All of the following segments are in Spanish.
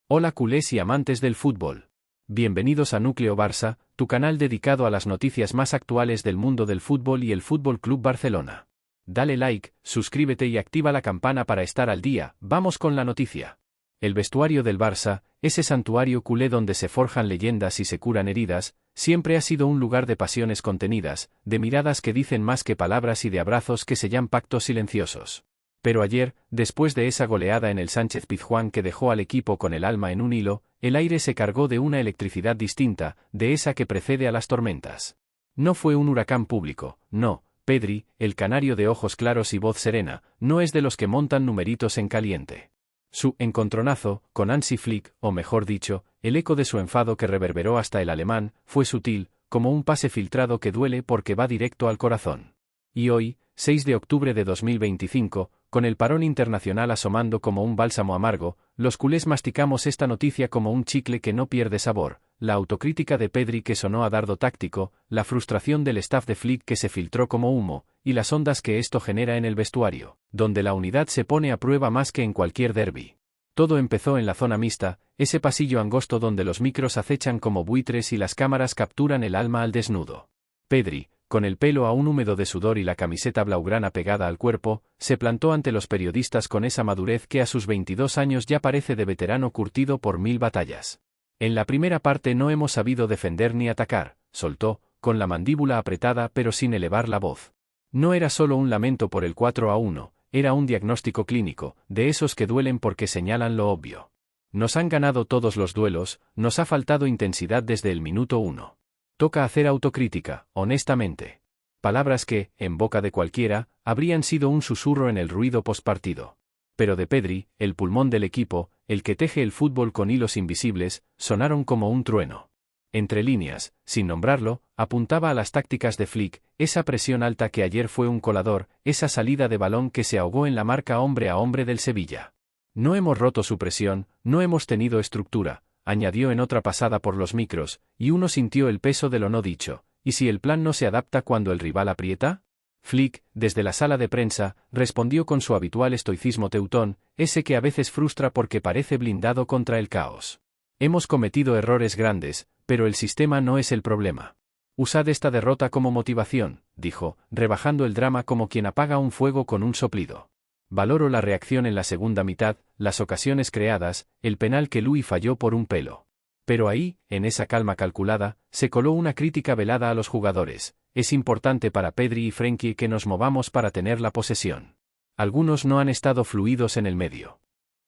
Hola culés y amantes del fútbol. Bienvenidos a Núcleo Barça, tu canal dedicado a las noticias más actuales del mundo del fútbol y el Fútbol Club Barcelona. Dale like, suscríbete y activa la campana para estar al día. Vamos con la noticia. El vestuario del Barça, ese santuario culé donde se forjan leyendas y se curan heridas, siempre ha sido un lugar de pasiones contenidas, de miradas que dicen más que palabras y de abrazos que sellan pactos silenciosos. Pero ayer, después de esa goleada en el Sánchez-Pizjuán que dejó al equipo con el alma en un hilo, el aire se cargó de una electricidad distinta, de esa que precede a las tormentas. No fue un huracán público, no. Pedri, el canario de ojos claros y voz serena, no es de los que montan numeritos en caliente. Su encontronazo, con Hansi Flick, o mejor dicho, el eco de su enfado que reverberó hasta el alemán, fue sutil, como un pase filtrado que duele porque va directo al corazón. Y hoy, 6 de octubre de 2025, con el parón internacional asomando como un bálsamo amargo, los culés masticamos esta noticia como un chicle que no pierde sabor, la autocrítica de Pedri que sonó a dardo táctico, la frustración del staff de Flick que se filtró como humo, y las ondas que esto genera en el vestuario, donde la unidad se pone a prueba más que en cualquier derbi. Todo empezó en la zona mixta, ese pasillo angosto donde los micros acechan como buitres y las cámaras capturan el alma al desnudo. Pedri, con el pelo aún húmedo de sudor y la camiseta blaugrana pegada al cuerpo, se plantó ante los periodistas con esa madurez que a sus 22 años ya parece de veterano curtido por 1000 batallas. En la primera parte no hemos sabido defender ni atacar, soltó, con la mandíbula apretada pero sin elevar la voz. No era solo un lamento por el 4-1, era un diagnóstico clínico, de esos que duelen porque señalan lo obvio. Nos han ganado todos los duelos, nos ha faltado intensidad desde el minuto 1. Toca hacer autocrítica, honestamente. Palabras que, en boca de cualquiera, habrían sido un susurro en el ruido postpartido. Pero de Pedri, el pulmón del equipo, el que teje el fútbol con hilos invisibles, sonaron como un trueno. Entre líneas, sin nombrarlo, apuntaba a las tácticas de Flick, esa presión alta que ayer fue un colador, esa salida de balón que se ahogó en la marca hombre a hombre del Sevilla. No hemos roto su presión, no hemos tenido estructura, añadió en otra pasada por los micros, y uno sintió el peso de lo no dicho. ¿Y si el plan no se adapta cuando el rival aprieta? Flick, desde la sala de prensa, respondió con su habitual estoicismo teutón, ese que a veces frustra porque parece blindado contra el caos. Hemos cometido errores grandes, pero el sistema no es el problema. Usad esta derrota como motivación, dijo, rebajando el drama como quien apaga un fuego con un soplido. Valoro la reacción en la segunda mitad, las ocasiones creadas, el penal que Luis falló por un pelo. Pero ahí, en esa calma calculada, se coló una crítica velada a los jugadores. Es importante para Pedri y Frenkie que nos movamos para tener la posesión. Algunos no han estado fluidos en el medio.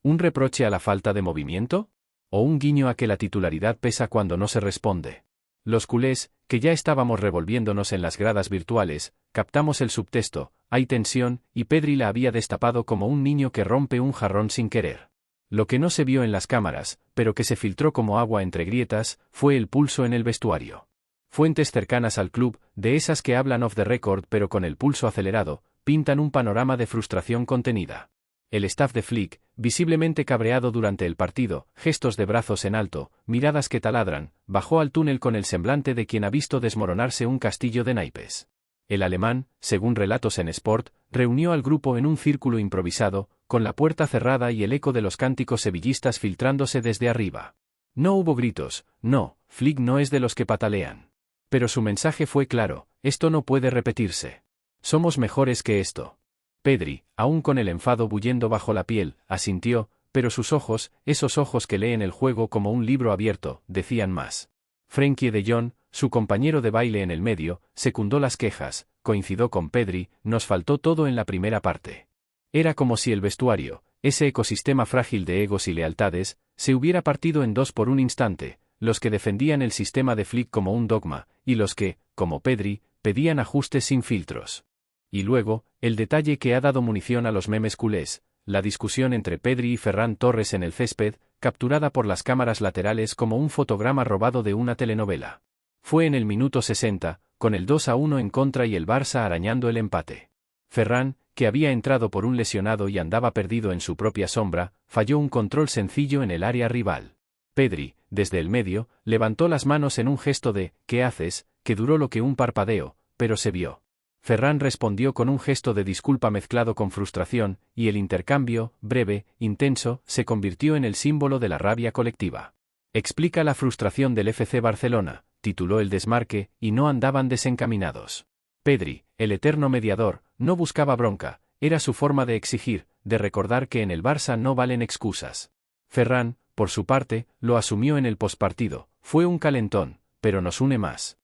¿Un reproche a la falta de movimiento? ¿O un guiño a que la titularidad pesa cuando no se responde? Los culés, que ya estábamos revolviéndonos en las gradas virtuales, captamos el subtexto, hay tensión, y Pedri la había destapado como un niño que rompe un jarrón sin querer. Lo que no se vio en las cámaras, pero que se filtró como agua entre grietas, fue el pulso en el vestuario. Fuentes cercanas al club, de esas que hablan off the record pero con el pulso acelerado, pintan un panorama de frustración contenida. El staff de Flick, visiblemente cabreado durante el partido, gestos de brazos en alto, miradas que taladran, bajó al túnel con el semblante de quien ha visto desmoronarse un castillo de naipes. El alemán, según relatos en Sport, reunió al grupo en un círculo improvisado, con la puerta cerrada y el eco de los cánticos sevillistas filtrándose desde arriba. No hubo gritos, no, Flick no es de los que patalean. Pero su mensaje fue claro, esto no puede repetirse. Somos mejores que esto. Pedri, aún con el enfado bullendo bajo la piel, asintió, pero sus ojos, esos ojos que leen el juego como un libro abierto, decían más. Frenkie de Jong, su compañero de baile en el medio, secundó las quejas, coincidió con Pedri, nos faltó todo en la primera parte. Era como si el vestuario, ese ecosistema frágil de egos y lealtades, se hubiera partido en dos por un instante, los que defendían el sistema de Flick como un dogma, y los que, como Pedri, pedían ajustes sin filtros. Y luego, el detalle que ha dado munición a los memes culés, la discusión entre Pedri y Ferran Torres en el césped, capturada por las cámaras laterales como un fotograma robado de una telenovela. Fue en el minuto 60, con el 2-1 en contra y el Barça arañando el empate. Ferran, que había entrado por un lesionado y andaba perdido en su propia sombra, falló un control sencillo en el área rival. Pedri, desde el medio, levantó las manos en un gesto de «¿qué haces?», que duró lo que un parpadeo, pero se vio. Ferran respondió con un gesto de disculpa mezclado con frustración, y el intercambio, breve, intenso, se convirtió en el símbolo de la rabia colectiva. Explica la frustración del FC Barcelona, tituló el desmarque, y no andaban desencaminados. Pedri, el eterno mediador, no buscaba bronca, era su forma de exigir, de recordar que en el Barça no valen excusas. Ferran, por su parte, lo asumió en el postpartido, fue un calentón, pero nos une más.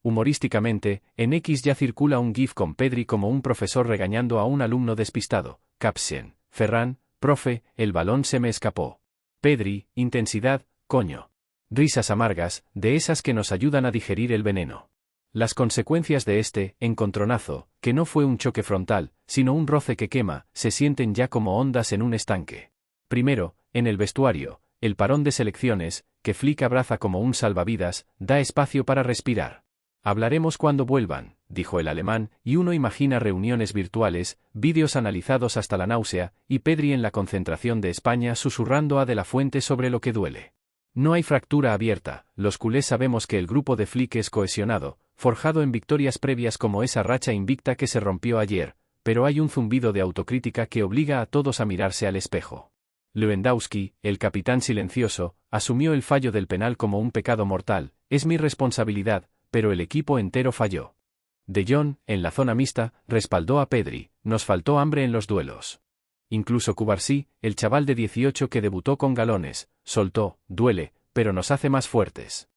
Humorísticamente, en X ya circula un GIF con Pedri como un profesor regañando a un alumno despistado. Caption: Ferran, profe, el balón se me escapó. Pedri, intensidad, coño. Risas amargas, de esas que nos ayudan a digerir el veneno. Las consecuencias de este encontronazo, que no fue un choque frontal, sino un roce que quema, se sienten ya como ondas en un estanque. Primero, en el vestuario, el parón de selecciones, que Flick abraza como un salvavidas, da espacio para respirar. Hablaremos cuando vuelvan, dijo el alemán, y uno imagina reuniones virtuales, vídeos analizados hasta la náusea, y Pedri en la concentración de España susurrando a De la Fuente sobre lo que duele. No hay fractura abierta, los culés sabemos que el grupo de Flick es cohesionado, forjado en victorias previas como esa racha invicta que se rompió ayer, pero hay un zumbido de autocrítica que obliga a todos a mirarse al espejo. Lewandowski, el capitán silencioso, asumió el fallo del penal como un pecado mortal, es mi responsabilidad, pero el equipo entero falló. De Jong, en la zona mixta, respaldó a Pedri, nos faltó hambre en los duelos. Incluso Cubarsí, el chaval de 18 que debutó con galones, soltó, duele, pero nos hace más fuertes.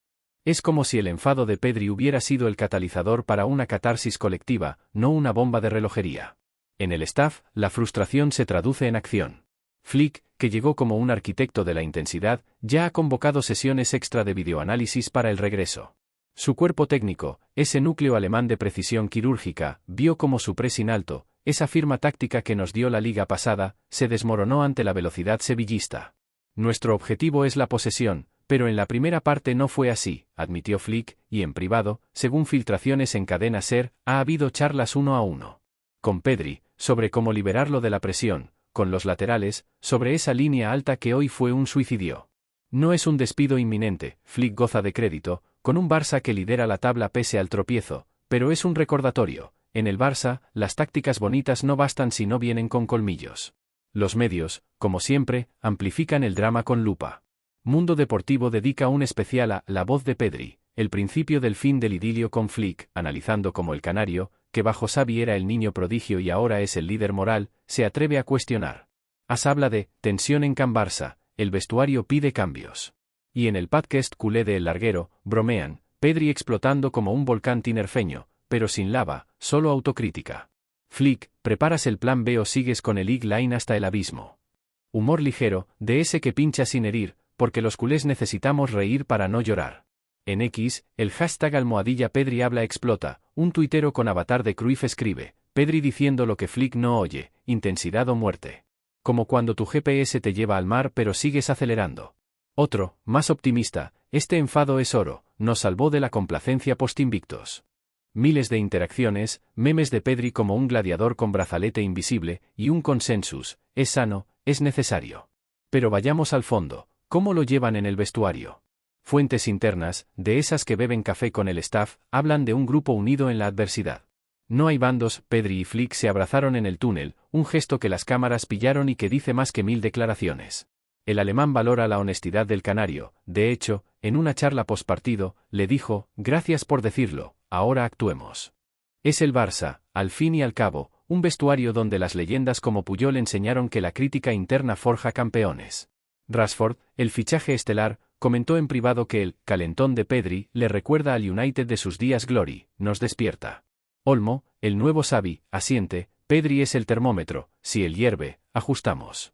Es como si el enfado de Pedri hubiera sido el catalizador para una catarsis colectiva, no una bomba de relojería. En el staff, la frustración se traduce en acción. Flick, que llegó como un arquitecto de la intensidad, ya ha convocado sesiones extra de videoanálisis para el regreso. Su cuerpo técnico, ese núcleo alemán de precisión quirúrgica, vio como su pressing alto, esa firma táctica que nos dio la liga pasada, se desmoronó ante la velocidad sevillista. Nuestro objetivo es la posesión, pero en la primera parte no fue así, admitió Flick, y en privado, según filtraciones en cadena SER, ha habido charlas 1 a 1. Con Pedri, sobre cómo liberarlo de la presión, con los laterales, sobre esa línea alta que hoy fue un suicidio. No es un despido inminente, Flick goza de crédito, con un Barça que lidera la tabla pese al tropiezo, pero es un recordatorio, en el Barça, las tácticas bonitas no bastan si no vienen con colmillos. Los medios, como siempre, amplifican el drama con lupa. Mundo Deportivo dedica un especial a La voz de Pedri, el principio del fin del idilio con Flick, analizando cómo el canario, que bajo Xavi era el niño prodigio y ahora es el líder moral, se atreve a cuestionar. As habla de tensión en Can Barça, el vestuario pide cambios. Y en el podcast culé de El Larguero, bromean, Pedri explotando como un volcán tinerfeño, pero sin lava, solo autocrítica. Flick, ¿preparas el plan B o sigues con el line hasta el abismo? Humor ligero, de ese que pincha sin herir, porque los culés necesitamos reír para no llorar. En X, el hashtag #Pedri habla explota, un tuitero con avatar de Cruyff escribe, Pedri diciendo lo que Flick no oye, intensidad o muerte. Como cuando tu GPS te lleva al mar pero sigues acelerando. Otro, más optimista, este enfado es oro, nos salvó de la complacencia post-invictos. Miles de interacciones, memes de Pedri como un gladiador con brazalete invisible, y un consensus, es sano, es necesario. Pero vayamos al fondo, ¿cómo lo llevan en el vestuario? Fuentes internas, de esas que beben café con el staff, hablan de un grupo unido en la adversidad. No hay bandos, Pedri y Flick se abrazaron en el túnel, un gesto que las cámaras pillaron y que dice más que 1000 declaraciones. El alemán valora la honestidad del canario, de hecho, en una charla postpartido, le dijo, gracias por decirlo, ahora actuemos. Es el Barça, al fin y al cabo, un vestuario donde las leyendas como Puyol enseñaron que la crítica interna forja campeones. Rashford, el fichaje estelar, comentó en privado que el calentón de Pedri le recuerda al United de sus días glory, nos despierta. Olmo, el nuevo Xavi, asiente, Pedri es el termómetro, si él hierve, ajustamos.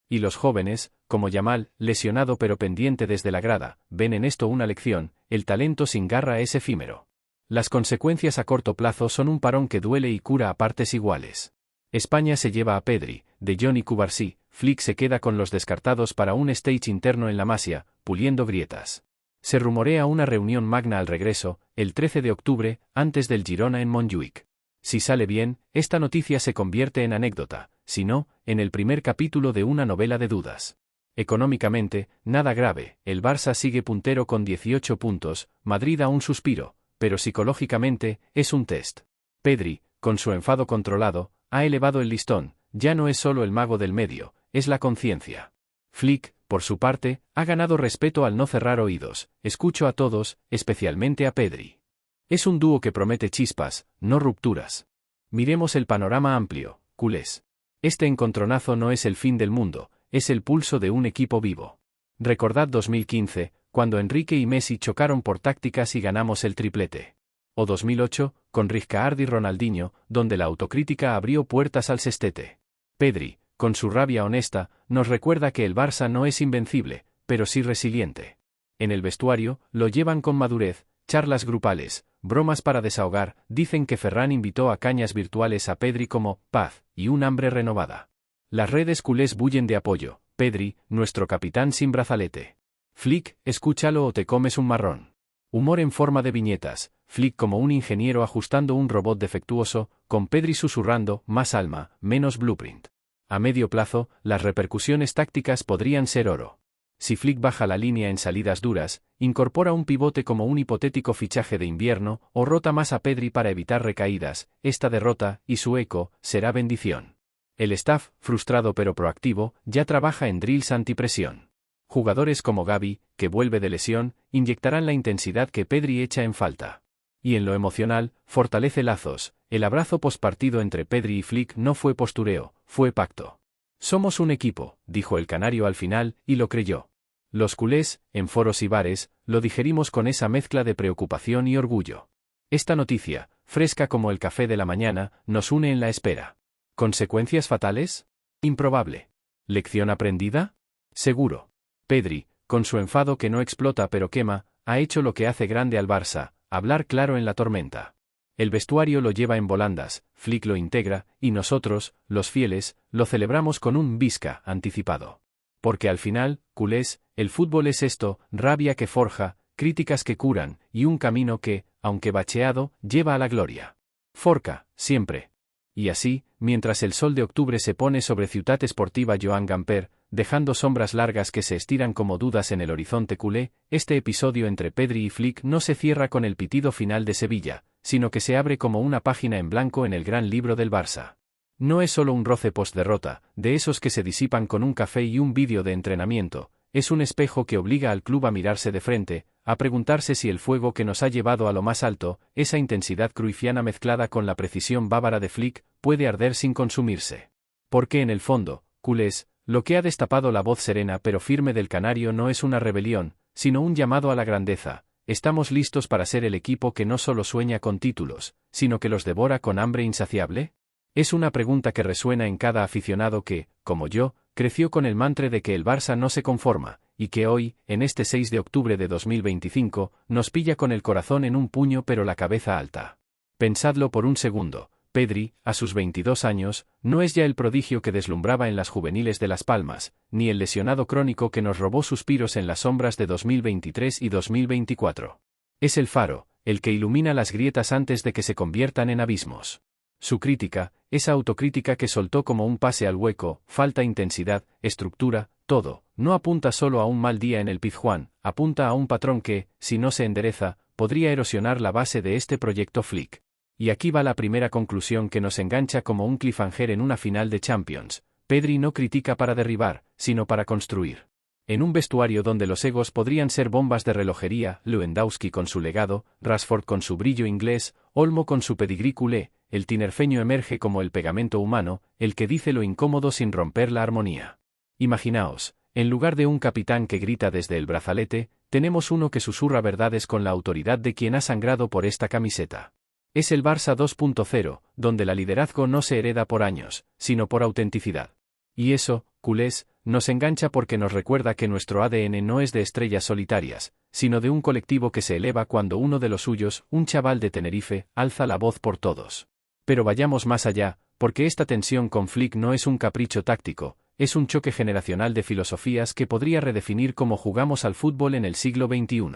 Y los jóvenes, como Yamal, lesionado pero pendiente desde la grada, ven en esto una lección, el talento sin garra es efímero. Las consecuencias a corto plazo son un parón que duele y cura a partes iguales. España se lleva a Pedri, De Jong y Cubarsí, Flick se queda con los descartados para un stage interno en la Masia, puliendo grietas. Se rumorea una reunión magna al regreso, el 13 de octubre, antes del Girona en Montjuic. Si sale bien, esta noticia se convierte en anécdota, si no, en el primer capítulo de una novela de dudas. Económicamente, nada grave, el Barça sigue puntero con 18 puntos, Madrid a un suspiro, pero psicológicamente, es un test. Pedri, con su enfado controlado, ha elevado el listón, ya no es solo el mago del medio, es la conciencia. Flick, por su parte, ha ganado respeto al no cerrar oídos, escucho a todos, especialmente a Pedri. Es un dúo que promete chispas, no rupturas. Miremos el panorama amplio, culés. Este encontronazo no es el fin del mundo, es el pulso de un equipo vivo. Recordad 2015, cuando Enrique y Messi chocaron por tácticas y ganamos el triplete. O 2008, con Rijkaard y Ronaldinho, donde la autocrítica abrió puertas al sextete. Pedri, con su rabia honesta, nos recuerda que el Barça no es invencible, pero sí resiliente. En el vestuario, lo llevan con madurez, charlas grupales, bromas para desahogar, dicen que Ferran invitó a cañas virtuales a Pedri como paz y un hambre renovada. Las redes culés bullen de apoyo, Pedri, nuestro capitán sin brazalete. Flick, escúchalo o te comes un marrón. Humor en forma de viñetas, Flick como un ingeniero ajustando un robot defectuoso, con Pedri susurrando, más alma, menos blueprint. A medio plazo, las repercusiones tácticas podrían ser oro. Si Flick baja la línea en salidas duras, incorpora un pivote como un hipotético fichaje de invierno, o rota más a Pedri para evitar recaídas, esta derrota, y su eco, será bendición. El staff, frustrado pero proactivo, ya trabaja en drills antipresión. Jugadores como Gavi, que vuelve de lesión, inyectarán la intensidad que Pedri echa en falta. Y en lo emocional, fortalece lazos, el abrazo postpartido entre Pedri y Flick no fue postureo, fue pacto. Somos un equipo, dijo el canario al final, y lo creyó. Los culés, en foros y bares, lo digerimos con esa mezcla de preocupación y orgullo. Esta noticia, fresca como el café de la mañana, nos une en la espera. ¿Consecuencias fatales? Improbable. ¿Lección aprendida? Seguro. Pedri, con su enfado que no explota pero quema, ha hecho lo que hace grande al Barça, hablar claro en la tormenta. El vestuario lo lleva en volandas, Flick lo integra, y nosotros, los fieles, lo celebramos con un visca anticipado. Porque al final, culés, el fútbol es esto, rabia que forja, críticas que curan, y un camino que, aunque bacheado, lleva a la gloria. Forca, siempre. Y así, mientras el sol de octubre se pone sobre Ciutat Esportiva Joan Gamper, dejando sombras largas que se estiran como dudas en el horizonte culé, este episodio entre Pedri y Flick no se cierra con el pitido final de Sevilla, sino que se abre como una página en blanco en el gran libro del Barça. No es solo un roce post-derrota, de esos que se disipan con un café y un vídeo de entrenamiento, es un espejo que obliga al club a mirarse de frente, a preguntarse si el fuego que nos ha llevado a lo más alto, esa intensidad cruyffiana mezclada con la precisión bávara de Flick, puede arder sin consumirse. Porque en el fondo, culés, lo que ha destapado la voz serena pero firme del canario no es una rebelión, sino un llamado a la grandeza. ¿Estamos listos para ser el equipo que no solo sueña con títulos, sino que los devora con hambre insaciable? Es una pregunta que resuena en cada aficionado que, como yo, creció con el mantra de que el Barça no se conforma, y que hoy, en este 6 de octubre de 2025, nos pilla con el corazón en un puño pero la cabeza alta. Pensadlo por un segundo, Pedri, a sus 22 años, no es ya el prodigio que deslumbraba en las juveniles de Las Palmas, ni el lesionado crónico que nos robó suspiros en las sombras de 2023 y 2024. Es el faro, el que ilumina las grietas antes de que se conviertan en abismos. Su crítica, esa autocrítica que soltó como un pase al hueco, falta intensidad, estructura, todo, no apunta solo a un mal día en el Pizjuán, apunta a un patrón que, si no se endereza, podría erosionar la base de este proyecto Flick. Y aquí va la primera conclusión que nos engancha como un cliffhanger en una final de Champions. Pedri no critica para derribar, sino para construir. En un vestuario donde los egos podrían ser bombas de relojería, Lewandowski con su legado, Rashford con su brillo inglés, Olmo con su pedigrí culé, el tinerfeño emerge como el pegamento humano, el que dice lo incómodo sin romper la armonía. Imaginaos, en lugar de un capitán que grita desde el brazalete, tenemos uno que susurra verdades con la autoridad de quien ha sangrado por esta camiseta. Es el Barça 2.0, donde la liderazgo no se hereda por años, sino por autenticidad. Y eso, culés, nos engancha porque nos recuerda que nuestro ADN no es de estrellas solitarias, sino de un colectivo que se eleva cuando uno de los suyos, un chaval de Tenerife, alza la voz por todos. Pero vayamos más allá, porque esta tensión con Flick no es un capricho táctico, es un choque generacional de filosofías que podría redefinir cómo jugamos al fútbol en el siglo XXI.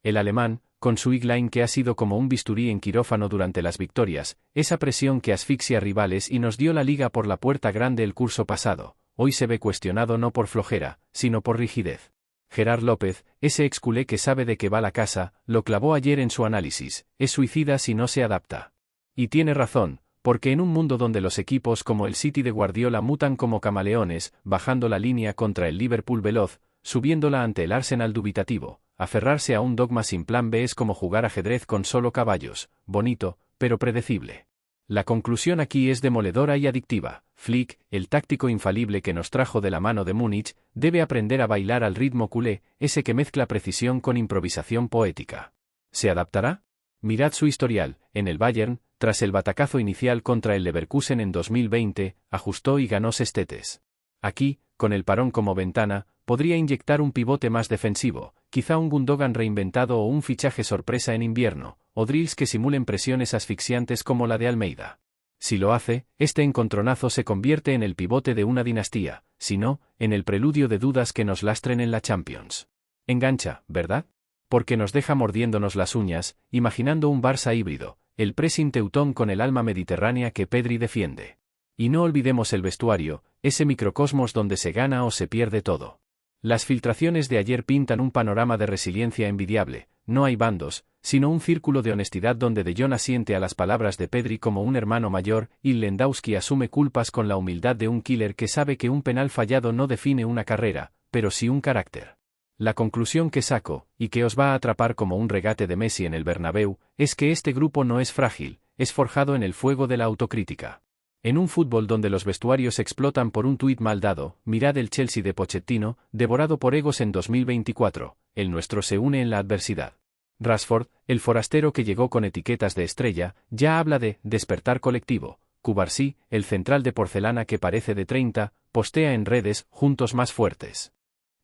El alemán, con su eagline que ha sido como un bisturí en quirófano durante las victorias, esa presión que asfixia rivales y nos dio la liga por la puerta grande el curso pasado, hoy se ve cuestionado no por flojera, sino por rigidez. Gerard López, ese exculé que sabe de qué va la casa, lo clavó ayer en su análisis, es suicida si no se adapta. Y tiene razón, porque en un mundo donde los equipos como el City de Guardiola mutan como camaleones, bajando la línea contra el Liverpool veloz, subiéndola ante el Arsenal dubitativo, aferrarse a un dogma sin plan B es como jugar ajedrez con solo caballos, bonito, pero predecible. La conclusión aquí es demoledora y adictiva. Flick, el táctico infalible que nos trajo de la mano de Múnich, debe aprender a bailar al ritmo culé, ese que mezcla precisión con improvisación poética. ¿Se adaptará? Mirad su historial. En el Bayern, tras el batacazo inicial contra el Leverkusen en 2020, ajustó y ganó sextetes. Aquí, con el parón como ventana, podría inyectar un pivote más defensivo, quizá un Gundogan reinventado o un fichaje sorpresa en invierno, o drills que simulen presiones asfixiantes como la de Almeida. Si lo hace, este encontronazo se convierte en el pivote de una dinastía, si no, en el preludio de dudas que nos lastren en la Champions. Engancha, ¿verdad? Porque nos deja mordiéndonos las uñas, imaginando un Barça híbrido, el pressing teutón con el alma mediterránea que Pedri defiende. Y no olvidemos el vestuario, ese microcosmos donde se gana o se pierde todo. Las filtraciones de ayer pintan un panorama de resiliencia envidiable, no hay bandos, sino un círculo de honestidad donde De Jong asiente a las palabras de Pedri como un hermano mayor, y Lewandowski asume culpas con la humildad de un killer que sabe que un penal fallado no define una carrera, pero sí un carácter. La conclusión que saco, y que os va a atrapar como un regate de Messi en el Bernabéu, es que este grupo no es frágil, es forjado en el fuego de la autocrítica. En un fútbol donde los vestuarios explotan por un tuit mal dado, mirad el Chelsea de Pochettino, devorado por egos en 2024, el nuestro se une en la adversidad. Rashford, el forastero que llegó con etiquetas de estrella, ya habla de despertar colectivo. Cubarsí, el central de porcelana que parece de 30, postea en redes, juntos más fuertes.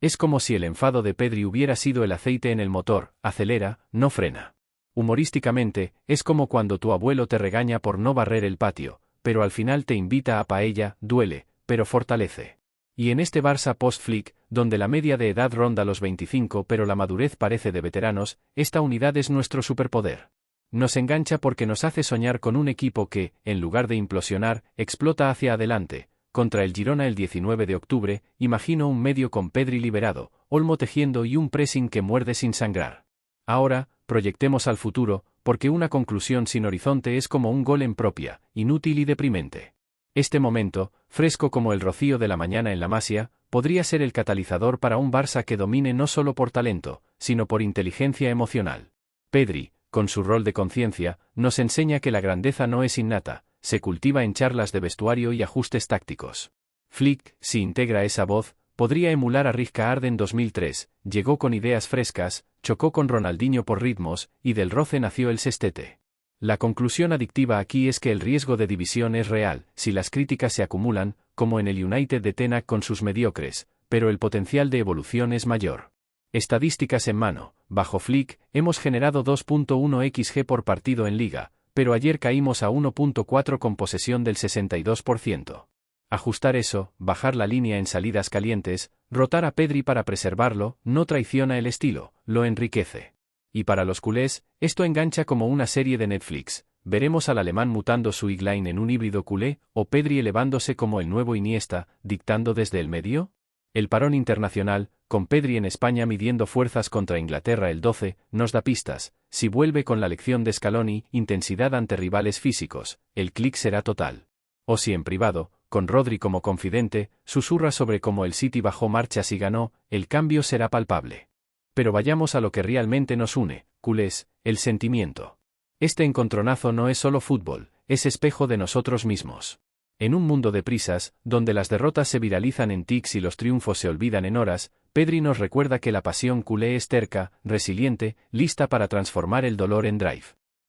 Es como si el enfado de Pedri hubiera sido el aceite en el motor, acelera, no frena. Humorísticamente, es como cuando tu abuelo te regaña por no barrer el patio, pero al final te invita a paella, duele, pero fortalece. Y en este Barça post-Flick, donde la media de edad ronda los 25 pero la madurez parece de veteranos, esta unidad es nuestro superpoder. Nos engancha porque nos hace soñar con un equipo que, en lugar de implosionar, explota hacia adelante. Contra el Girona el 19 de octubre, imagino un medio con Pedri liberado, Olmo tejiendo y un pressing que muerde sin sangrar. Ahora, proyectemos al futuro, porque una conclusión sin horizonte es como un gol en propia, inútil y deprimente. Este momento, fresco como el rocío de la mañana en la Masia, podría ser el catalizador para un Barça que domine no solo por talento, sino por inteligencia emocional. Pedri, con su rol de conciencia, nos enseña que la grandeza no es innata, se cultiva en charlas de vestuario y ajustes tácticos. Flick, si integra esa voz, podría emular a Rijkaard en 2003, llegó con ideas frescas, chocó con Ronaldinho por ritmos, y del roce nació el sextete. La conclusión adictiva aquí es que el riesgo de división es real, si las críticas se acumulan, como en el United de Ten Hag con sus mediocres, pero el potencial de evolución es mayor. Estadísticas en mano, bajo Flick, hemos generado 2.1 xG por partido en liga, pero ayer caímos a 1.4 con posesión del 62%. Ajustar eso, bajar la línea en salidas calientes, rotar a Pedri para preservarlo, no traiciona el estilo, lo enriquece. Y para los culés, esto engancha como una serie de Netflix. Veremos al alemán mutando su Higuaín en un híbrido culé, o Pedri elevándose como el nuevo Iniesta, dictando desde el medio. El parón internacional, con Pedri en España midiendo fuerzas contra Inglaterra el 12, nos da pistas. Si vuelve con la lección de Scaloni, intensidad ante rivales físicos, el clic será total. O si en privado, con Rodri como confidente, susurra sobre cómo el City bajó marchas y ganó, el cambio será palpable. Pero vayamos a lo que realmente nos une, culés, el sentimiento. Este encontronazo no es solo fútbol, es espejo de nosotros mismos. En un mundo de prisas, donde las derrotas se viralizan en tics y los triunfos se olvidan en horas, Pedri nos recuerda que la pasión culé es terca, resiliente, lista para transformar el dolor en drive.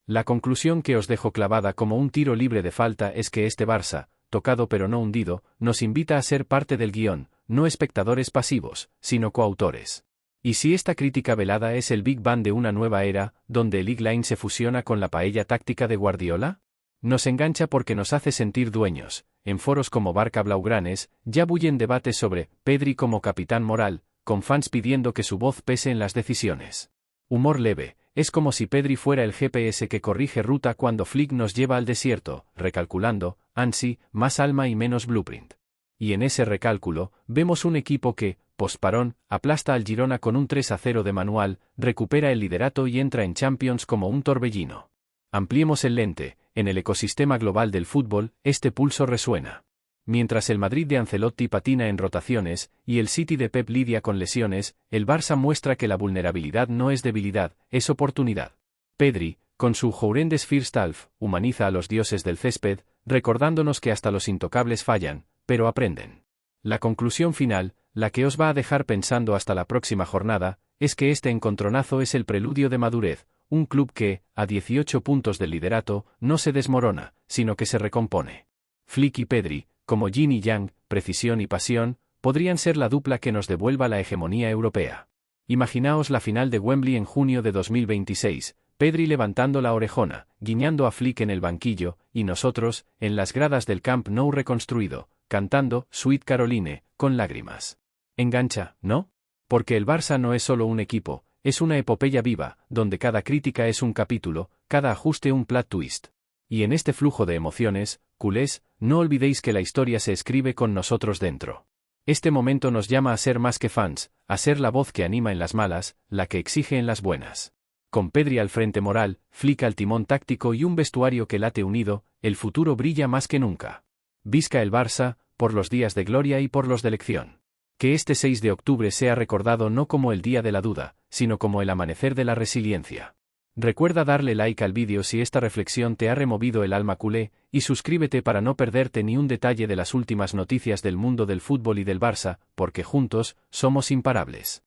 La conclusión que os dejo clavada como un tiro libre de falta es que este Barça, tocado pero no hundido, nos invita a ser parte del guión, no espectadores pasivos, sino coautores. Y si esta crítica velada es el Big Bang de una nueva era, donde el Higuaín se fusiona con la paella táctica de Guardiola, nos engancha porque nos hace sentir dueños. En foros como Barca Blaugranes, ya bullen debates sobre Pedri como capitán moral, con fans pidiendo que su voz pese en las decisiones. Humor leve, es como si Pedri fuera el GPS que corrige ruta cuando Flick nos lleva al desierto, recalculando, ansi, más alma y menos blueprint. Y en ese recálculo, vemos un equipo que, post-parón, aplasta al Girona con un 3-0 de manual, recupera el liderato y entra en Champions como un torbellino. Ampliemos el lente, en el ecosistema global del fútbol, este pulso resuena. Mientras el Madrid de Ancelotti patina en rotaciones, y el City de Pep lidia con lesiones, el Barça muestra que la vulnerabilidad no es debilidad, es oportunidad. Pedri, con su horrendous First Half, humaniza a los dioses del césped, recordándonos que hasta los intocables fallan, pero aprenden. La conclusión final, la que os va a dejar pensando hasta la próxima jornada, es que este encontronazo es el preludio de madurez, un club que, a 18 puntos del liderato, no se desmorona, sino que se recompone. Flick y Pedri, como yin y yang, precisión y pasión, podrían ser la dupla que nos devuelva la hegemonía europea. Imaginaos la final de Wembley en junio de 2026, Pedri levantando la orejona, guiñando a Flick en el banquillo, y nosotros, en las gradas del Camp Nou reconstruido, cantando Sweet Caroline, con lágrimas. Engancha, ¿no? Porque el Barça no es solo un equipo, es una epopeya viva, donde cada crítica es un capítulo, cada ajuste un plot twist. Y en este flujo de emociones, culés, no olvidéis que la historia se escribe con nosotros dentro. Este momento nos llama a ser más que fans, a ser la voz que anima en las malas, la que exige en las buenas. Con Pedri al frente moral, Flick al timón táctico y un vestuario que late unido, el futuro brilla más que nunca. Visca el Barça, por los días de gloria y por los de elección. Que este 6 de octubre sea recordado no como el día de la duda, sino como el amanecer de la resiliencia. Recuerda darle like al vídeo si esta reflexión te ha removido el alma culé, y suscríbete para no perderte ni un detalle de las últimas noticias del mundo del fútbol y del Barça, porque juntos, somos imparables.